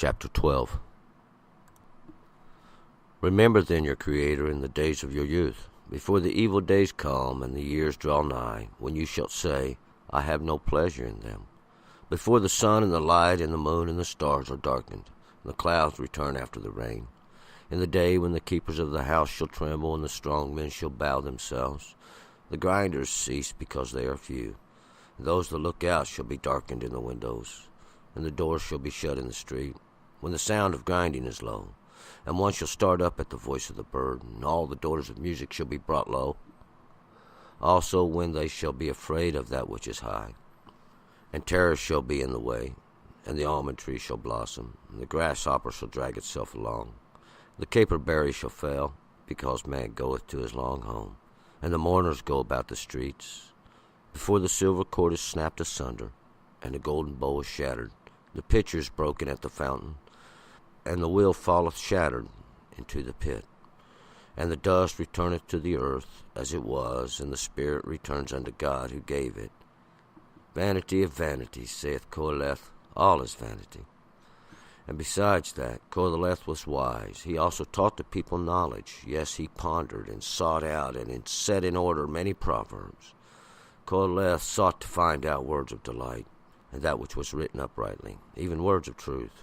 Chapter 12. Remember then your Creator in the days of your youth, before the evil days come and the years draw nigh, when you shall say, I have no pleasure in them. Before the sun and the light and the moon and the stars are darkened, and the clouds return after the rain. In the day when the keepers of the house shall tremble, and the strong men shall bow themselves. The grinders cease because they are few. And those that look out shall be darkened in the windows, and the doors shall be shut in the street, when the sound of grinding is low. And one shall start up at the voice of the bird, and all the daughters of music shall be brought low. Also when they shall be afraid of that which is high. And terror shall be in the way, and the almond tree shall blossom, and the grasshopper shall drag itself along. The caperberry shall fail, because man goeth to his long home, and the mourners go about the streets. Before the silver cord is snapped asunder, and the golden bowl is shattered, the pitcher is broken at the fountain, and the wheel falleth shattered into the pit. And the dust returneth to the earth as it was, and the spirit returns unto God who gave it. Vanity of vanities, saith Qoheleth, all is vanity. And besides that, Qoheleth was wise. He also taught the people knowledge. Yes, he pondered and sought out and set in order many proverbs. Qoheleth sought to find out words of delight, and that which was written uprightly, even words of truth.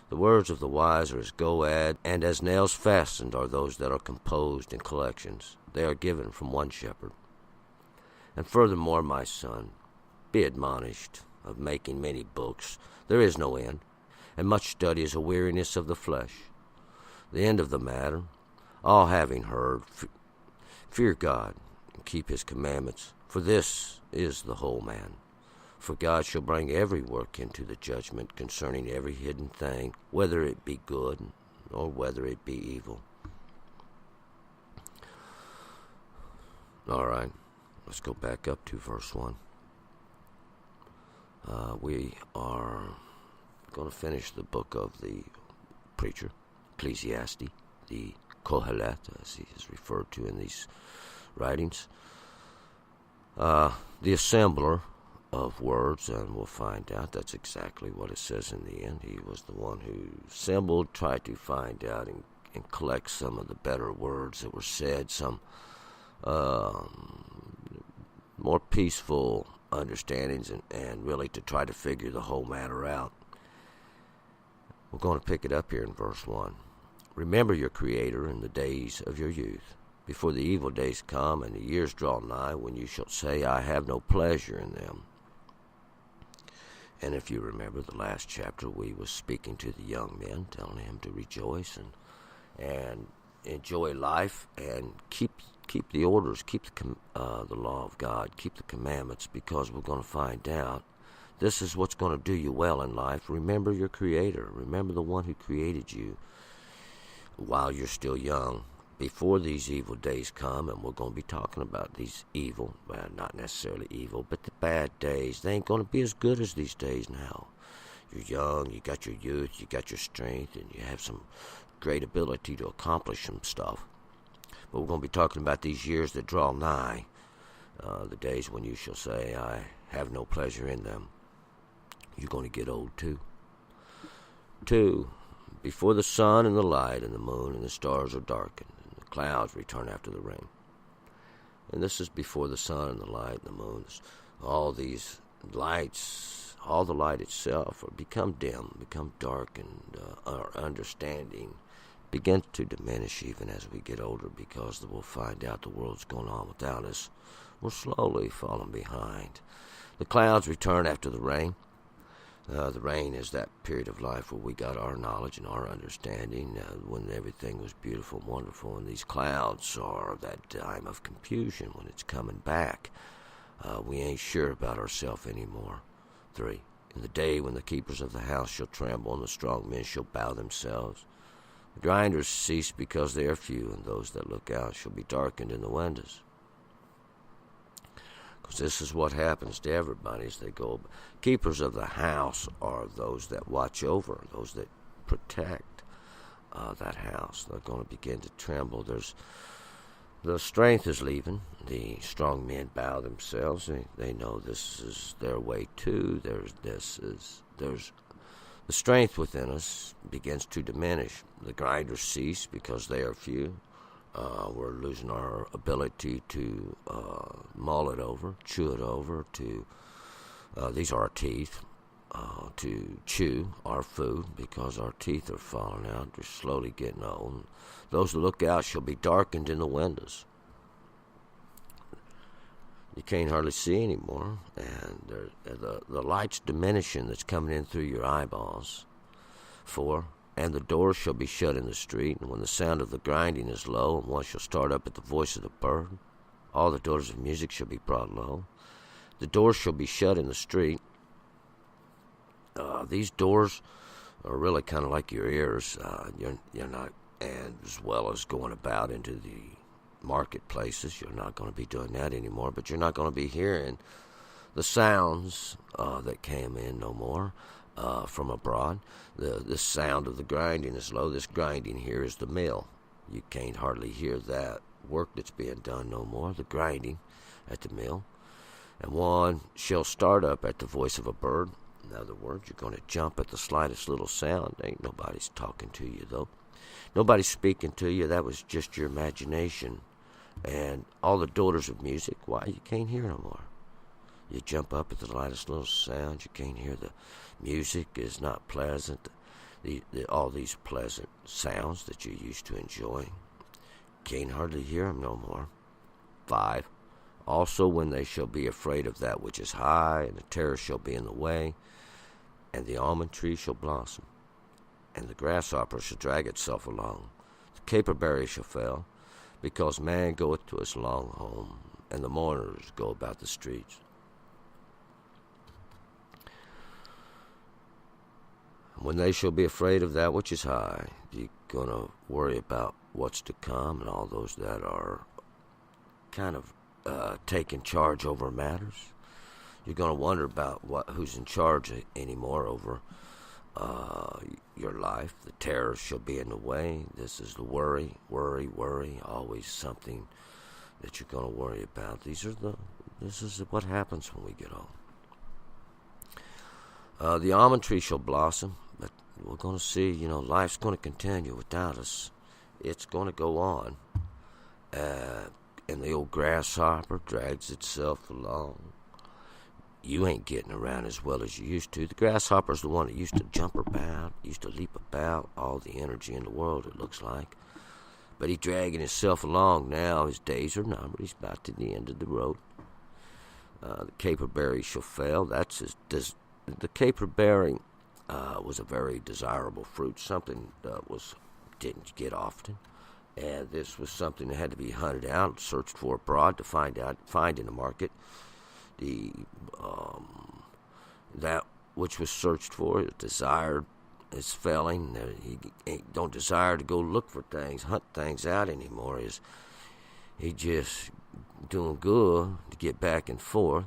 The words of the wise are as goad, and as nails fastened are those that are composed in collections. They are given from one shepherd. And furthermore, my son, be admonished of making many books. There is no end, and much study is a weariness of the flesh. The end of the matter, all having heard, fear God, and keep his commandments, for this is the whole man. For God shall bring every work into the judgment concerning every hidden thing, whether it be good or whether it be evil. All right, let's go back up to verse 1. We are going to finish the book of the preacher, Ecclesiastes, the Qoheleth, as he is referred to in these writings. The assembler of words, and we'll find out that's exactly what it says in the end. He was the one who assembled, tried to find out and collect some of the better words that were said, some more peaceful understandings, and really to try to figure the whole matter out. We're going to pick it up here in verse 1. Remember your Creator in the days of your youth, before the evil days come and the years draw nigh, when you shall say, I have no pleasure in them. And if you remember the last chapter, we was speaking to the young men, telling him to rejoice and enjoy life and keep the orders, keep the law of God, keep the commandments, because we're going to find out this is what's going to do you well in life. Remember your Creator. Remember the one who created you while you're still young, before these evil days come. And we're going to be talking about these evil, well, not necessarily evil, but the bad days. They ain't going to be as good as these days now. You're young, you got your youth, you got your strength, and you have some great ability to accomplish some stuff. But we're going to be talking about these years that draw nigh, the days when you shall say, I have no pleasure in them. You're going to get old too. 2, before the sun and the light and the moon and the stars are darkened, and the clouds return after the rain. And this is before the sun and the light and the moon. All these lights, all the light itself, become dim, become dark, and our understanding begins to diminish even as we get older, because we'll find out the world's going on without us. We're slowly falling behind. The clouds return after the rain. The rain is that period of life where we got our knowledge and our understanding, when everything was beautiful and wonderful. And these clouds are that time of confusion when it's coming back. We ain't sure about ourselves anymore. 3, in the day when the keepers of the house shall tremble, and the strong men shall bow themselves. The grinders cease because they are few, and those that look out shall be darkened in the windows. Because this is what happens to everybody as they go. Keepers of the house are those that watch over, those that protect that house. They're going to begin to tremble. The strength is leaving. The strong men bow themselves. They know this is their way too. There's The strength within us begins to diminish. The grinders cease because they are few. We're losing our ability to mull it over, chew it over, these are our teeth, to chew our food because our teeth are falling out. They're slowly getting old. Those that look out shall be darkened in the windows. You can't hardly see anymore, and the light's diminishing that's coming in through your eyeballs. 4, and the doors shall be shut in the street, and when the sound of the grinding is low, and one shall start up at the voice of the bird, all the doors of music shall be brought low. The doors shall be shut in the street. These doors are really kind of like your ears. You're not, and as well as going about into the marketplaces, you're not going to be doing that anymore, but you're not going to be hearing the sounds that came in no more from abroad. The sound of the grinding is low. This grinding here is the mill. You can't hardly hear that work that's being done no more, the grinding at the mill. And one shall start up at the voice of a bird. In other words, you're going to jump at the slightest little sound. Ain't nobody's talking to you, though. Nobody's speaking to you. That was just your imagination. And all the daughters of music, why, you can't hear no more. You jump up at the lightest little sound. You can't hear the music is not pleasant. All these pleasant sounds that you used to enjoy, can't hardly hear them no more. 5, also when they shall be afraid of that which is high, and the terror shall be in the way, and the almond tree shall blossom, and the grasshopper shall drag itself along. The caperberry shall fail, because man goeth to his long home, and the mourners go about the streets. When they shall be afraid of that which is high, you're going to worry about what's to come, and all those that are kind of taking charge over matters. You're going to wonder about who's in charge anymore over your life. The terror shall be in the way. This is the worry, always something that you're going to worry about. This is what happens when we get old. The almond tree shall blossom, but we're going to see, life's going to continue without us. It's going to go on. And the old grasshopper drags itself along. You ain't getting around as well as you used to. The grasshopper's the one that used to jump about, used to leap about, all the energy in the world, it looks like. But he's dragging himself along now. His days are numbered. He's about to the end of the road. The caperberry shall fail. The caperberry was a very desirable fruit, something that didn't get often. And this was something that had to be hunted out, searched for abroad to find in the market. That which was searched for, desired, is failing. He don't desire to go look for things, hunt things out anymore. He just doing good to get back and forth,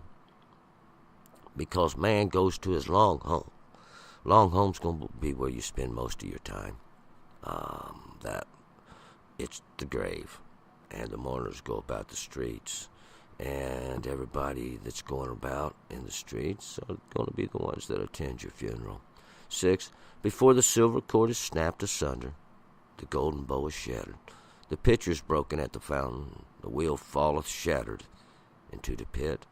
because man goes to his long home. Long home's going to be where you spend most of your time. It's the grave, and the mourners go about the streets, and everybody that's going about in the streets are going to be the ones that attend your funeral. 6, before the silver cord is snapped asunder, the golden bow is shattered, the pitcher is broken at the fountain, the wheel falleth shattered into the pit.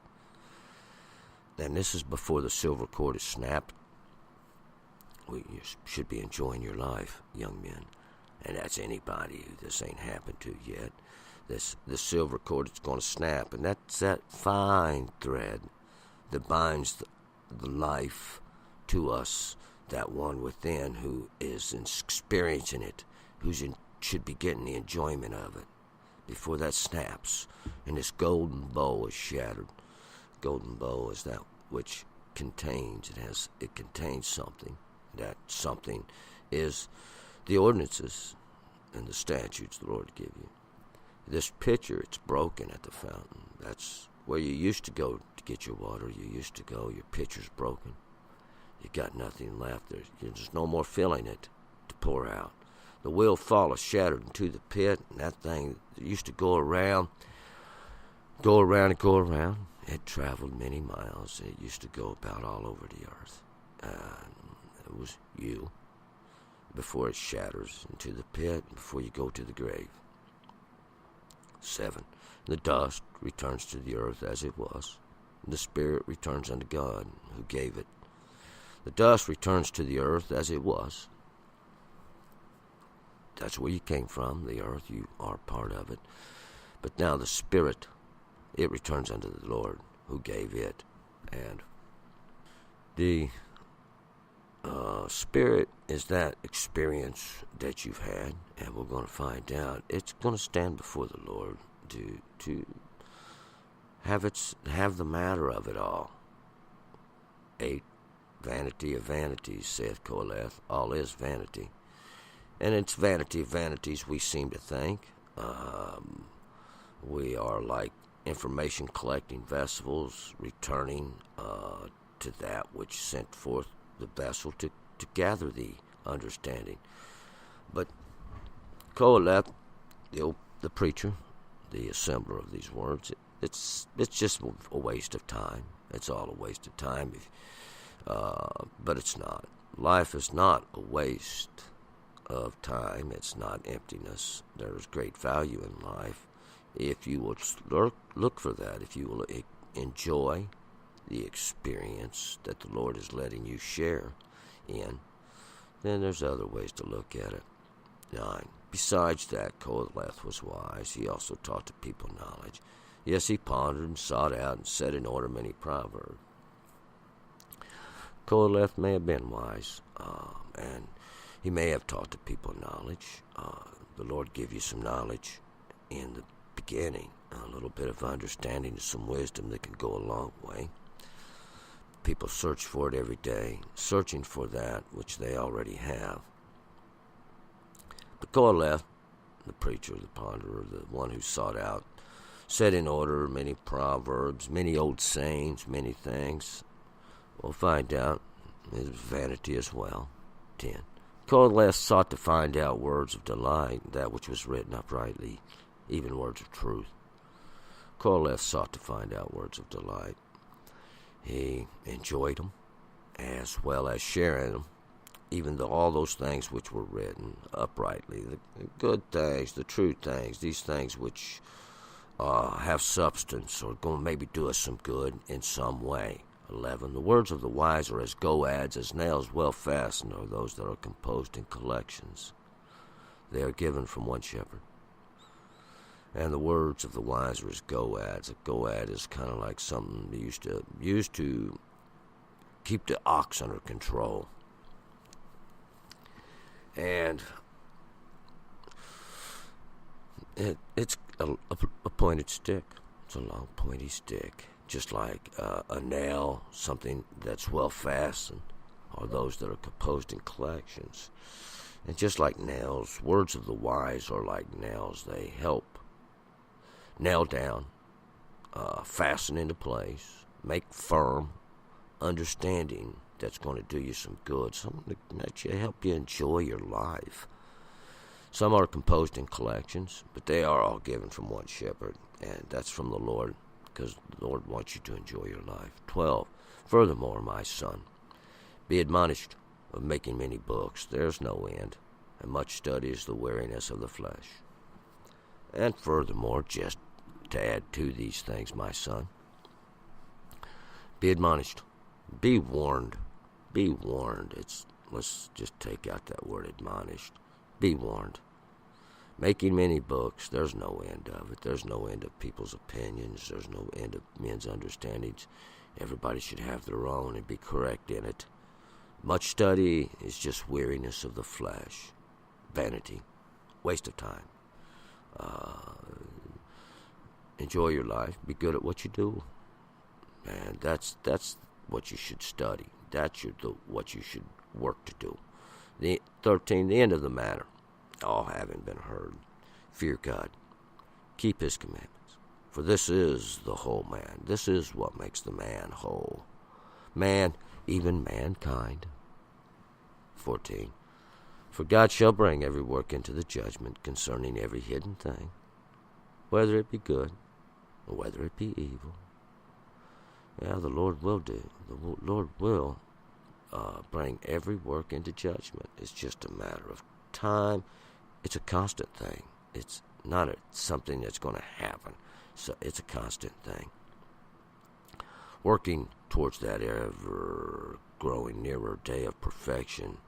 And this is before the silver cord is snapped. You should be enjoying your life, young men. And that's anybody who this ain't happened to yet. The silver cord is going to snap, and that's that fine thread that binds the life to us, that one within who is experiencing it, should be getting the enjoyment of it. Before that snaps, and this golden bow is shattered. Golden bow is that which contains something. That something is the ordinances and the statutes the Lord give you. This pitcher, it's broken at the fountain. That's where you used to go to get your water. Your pitcher's broken. You got nothing left. There's no more filling it to pour out. The wheel falleth shattered into the pit, and that thing used to go around. It traveled many miles. It used to go about all over the earth. It was you, before it shatters into the pit, before you go to the grave. 7. The dust returns to the earth as it was. The spirit returns unto God, who gave it. The dust returns to the earth as it was. That's where you came from, the earth. You are part of it. But now the spirit, it returns unto the Lord, who gave it. And the spirit is that experience that you've had, and we're going to find out. It's going to stand before the Lord to have the matter of it all. 8. Vanity of vanities, saith Koheleth. All is vanity. And it's vanity of vanities, we seem to think. We are like information collecting vessels, returning to that which sent forth the vessel to gather the understanding. But Koheleth, the preacher, the assembler of these words, it's just a waste of time. It's all a waste of time. But it's not. Life is not a waste of time. It's not emptiness. There's great value in life. If you will look for that, if you will enjoy the experience that the Lord is letting you share in, then there's other ways to look at it. 9. Besides that, Koheleth was wise. He also taught the people knowledge. Yes, he pondered and sought out and set in order many proverbs. Koheleth may have been wise, and he may have taught the people knowledge. The Lord give you some knowledge in the beginning, a little bit of understanding, some wisdom that can go a long way. People search for it every day, searching for that which they already have. But Koheleth, the preacher, the ponderer, the one who sought out, set in order many proverbs, many old sayings, many things. We'll find out. It was vanity as well. 10. Koheleth sought to find out words of delight, that which was written uprightly, even words of truth. Koheleth sought to find out words of delight. He enjoyed them, as well as sharing them, even though all those things which were written uprightly, the good things, the true things, these things which have substance or going to maybe do us some good in some way. 11. The words of the wise are as goads, as nails well fastened are those that are composed in collections. They are given from one shepherd. And the words of the wise are as goads. A goad is kind of like something they used to keep the ox under control. And it's a pointed stick. It's a long pointy stick. Just like a nail, something that's well fastened, are those that are composed in collections. And just like nails, words of the wise are like nails. They help nail down, fasten into place, make firm understanding that's going to do you some good, something that help you enjoy your life. Some are composed in collections, but they are all given from one shepherd, and that's from the Lord, because the Lord wants you to enjoy your life. 12. Furthermore, my son, be admonished of making many books. There's no end, and much study is the weariness of the flesh. And furthermore, just to add to these things, my son, be admonished, be warned, be warned. Let's just take out that word admonished. Be warned. Making many books, there's no end of it. There's no end of people's opinions. There's no end of men's understandings. Everybody should have their own and be correct in it. Much study is just weariness of the flesh, vanity, waste of time. Enjoy your life. Be good at what you do. And that's what you should study. That's what you should work to do. 13, the end of the matter. All having been heard, fear God, keep his commandments. For this is the whole man. This is what makes the man whole. Man, even mankind. 14. For God shall bring every work into the judgment concerning every hidden thing, whether it be good or whether it be evil. Yeah, the Lord will do. The Lord will bring every work into judgment. It's just a matter of time. It's a constant thing. It's not something that's going to happen. So it's a constant thing. Working towards that ever growing nearer day of perfection.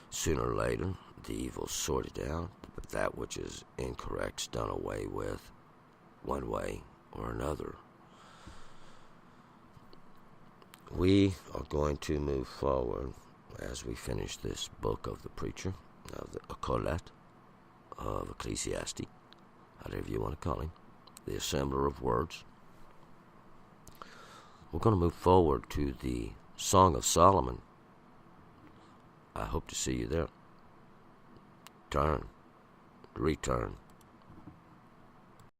Sooner or later, the evil's sorted out, but that which is incorrect's done away with, one way or another. We are going to move forward as we finish this book of the preacher, of the Ecclesiastes, of Ecclesiastes, whatever you want to call him, the assembler of words. We're going to move forward to the Song of Solomon. I hope to see you there. Return.